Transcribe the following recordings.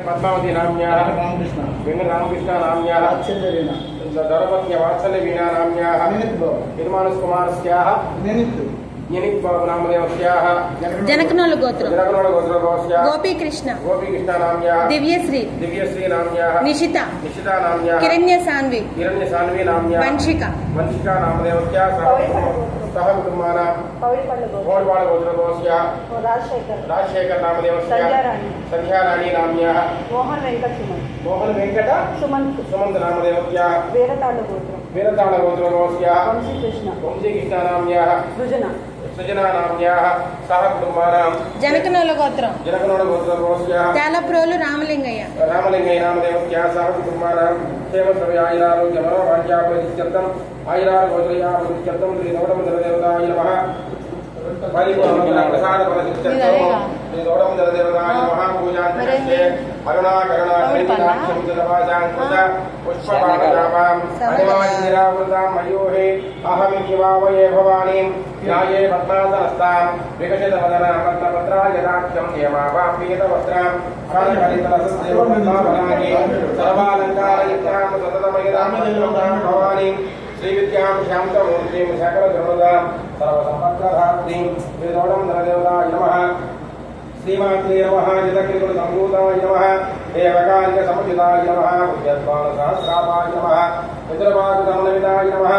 पद्मावती नाम्याः वेंकटरामकृष्ण नाम्याः दौरपत्न्य वात्सल्य वीणा नाम्याः निर्माणकुमारस्याः निनित् नामदेवस्याः जनकनोल गोत्रं गोपीकृष्ण नाम्याः दिव्यश्री नाम्याः निशिता नाम्याः हिरण्यसान्वी नाम्याः वंशिका नामदेवस्याः सह कुटुंबानां पौडपाळ गोत्रस्याः राजशेखर नामदेवस्याः संध्याराणी नाम्याः मोहन वेंकट सुमंत नामदेवस्याः वीरताळ गोत्रस्याः वंशीकृष्ण नाम्याः सृजना नाम्याः सह कुटुंबानां जनकनोल गोत्रं गोत्रस्याः त्यालप्रोलु रामलिंगय्य नामदेवस्याः सह कुटुंबानां क्षेमश्रव्यायुरारोग्य मनोवाञ्छाफलसिद्ध्यर्थम् आयुरारोग्यप्रदायित्यर्थं श्री गौतमदेवताय नमः परिपूर्णप्रसादफलसिद्ध्यर्थं श्री गौतमदेवताय नमः पूजान्ते अरुणाकरुणाक्षमितवासाङ्कुश पुष्पपादजापां अनिवानिरावृतां मयूरे अहमित्यवावये भवानीं ध्याये पद्मासनस्तां विकसितवदनां पद्मपत्रायदाख्यं नियमावां पीतवस्त्रां कालकलितरसस्यवपद्मावनानि सर्वालङ्कारयुक्तां सततमयदां भवानीं श्रीविद्यां श्यामतमूर्तिं सकलगुणदां सर्वसम्पत्प्रधात्रीं श्रीगौतमदेवताय नमः श्रीमात्रे नमः जगद्गुरुसम्भूताय नमः देवकार्यसमुचिताय नमः पुण्यद्वादसहस्रापाय नमः पितृपादसमन्विताय नमः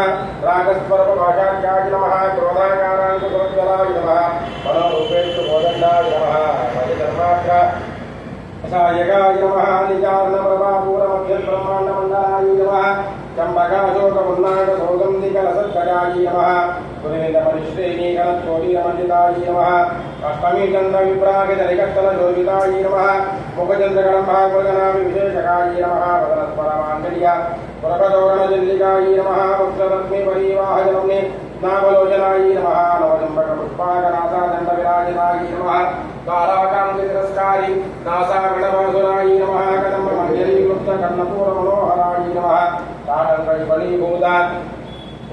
रागस्वरपभाषाख्याय नमः क्रोधाकारान्तसमुज्ज्वलाय नमः मनोरूपेक्षुकोदण्डाय नमः मयधर्माख्य सायकाय नमः निजार्णप्रभापूरमभ्यब्रह्माण्डमण्डलाय नमः चम्बकाशोकमुन्नाटसौगन्धिकलसत्कराय नमः पुरेन्द्रपरिश्रेणीकलत्कोटीरमण्डिताय नमः अष्टमी चन्द्रविप्रागितनिकस्तनशोभिताय नमः मुखचन्द्रकलम्भाकुलगणाभिविशेषकाय नमः वदनस्परमाङ्गल्य पुरपदौरणजल्लिकाय नमः वक्षरत्नेपरीवाहजनम्ने नामलोचनाय नमः नवजम्बकपुष्पाकनासादण्डविराजिताय नमः कालाकान्तितिरस्कारी नासागणवासुराय नमः कदम्बमञ्जरीकृष्णकर्णपूरमनोहराय नमः ताटङ्कैफलीभूतान्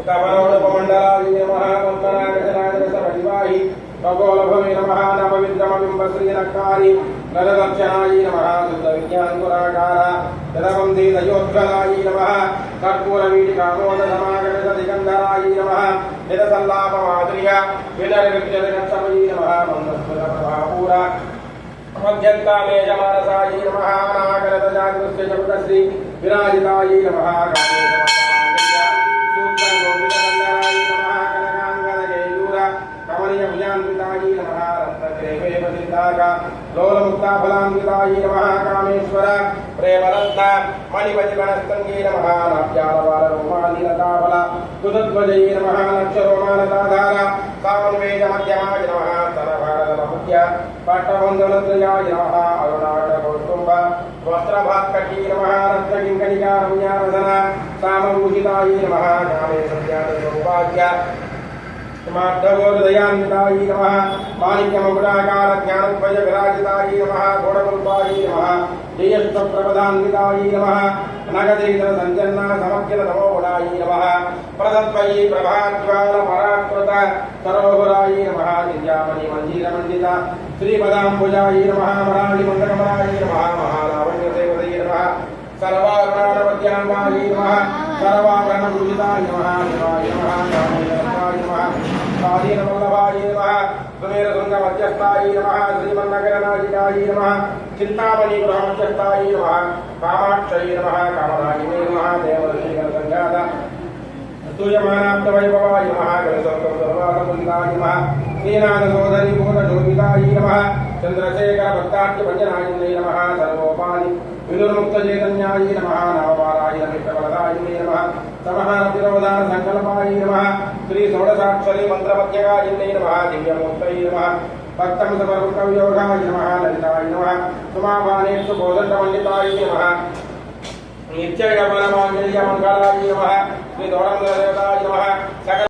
तपनोपमण्डलाय नमः वन्दनागजनागसमधिवाहि खगोलभवे नमः नवविद्रमबिम्बश्रीनक्कारी नरदक्षणाय नमः शुद्धविज्ञानपुराकार जलवन्दितयोज्ज्वलाय नमः कर्पूरवीटिकामोदसमागतदिगन्धराय नमः निरसल्लापमाधुर्य विनर्विद्यलक्षमयी नमः मन्दस्फुरप्रभापूर मध्यन्तामेजमानसाय नमः अनागरतजागृस्य जगदश्री विराजिताय नमः लोलमुक्ताफलान्विताय नमः कामेश्वर प्रेमरत्न मणिपतिगणस्तङ्गे नमः नाट्यालवालरोमानीलताफल कुतध्वजये नमः लक्षरोमानताधार सामन्वेदमध्यमाय नमः स्तनभारतममुख्य पट्टबन्धनत्रयाय नमः अरुणाटकौस्तुम्भ वस्त्रभात्कटी नमः रत्नकिङ्कणिकारम्यारसन सामभूषिताय नमः ज्ञाने सत्यादयोपाद्य माधवोदयान्विताय नमः माणिक्यमकुटाकार ज्ञानध्वज विराजिताय नमः घोडकुल्पाय नमः जयष्टप्रपदान्विताय नमः नगदीधर सञ्जन्ना समग्र नमोगुणाय नमः प्रदत्वयी प्रभाज्वाल पराकृत सरोवराय नमः दिव्यामणि मञ्जीरमण्डित श्रीपदाम्बुजाय नमः मराळिमण्डकमलाय नमः महालावण्यदेवताय नमः सर्वारुणानवद्याङ्गाय नमः सर्वाभरणभूषिताय नमः शिवाय नमः कामेश्वराय नमः स्वाधीनवल्लभाय नमः सुमेरशृङ्गमध्यस्थाय नमः श्रीमन्नगरनायिकाय नमः चिन्तामणिगृहमध्यस्थाय नमः कामाक्षय नमः कामदायिने नमः देवदर्शिकरसङ्घात स्तूयमानाप्तवैभवाय नमः गणसर्वसर्वासमुदिताय नमः श्रीनाथसोदरी भूतशोभिताय नमः चन्द्रशेखरभक्ताख्यभञ्जनाय नमः सर्वोपाधि विदुर्मुक्तचैतन्याय नमः नवपालाय नित्यफलदायिने नमः समहातिरोधान संकल्पाय नमः श्री षोडशाक्षरी मंत्रपद्यकाय नमः दिव्यमूर्तये नमः भक्तं समर्पकवियोगाय नमः ललिताय नमः सुमाभानेषु बोधण्डमण्डिताय नमः नित्यगमनमाङ्गल्यमङ्गलाय नमः श्री गौतमदेवताय नमः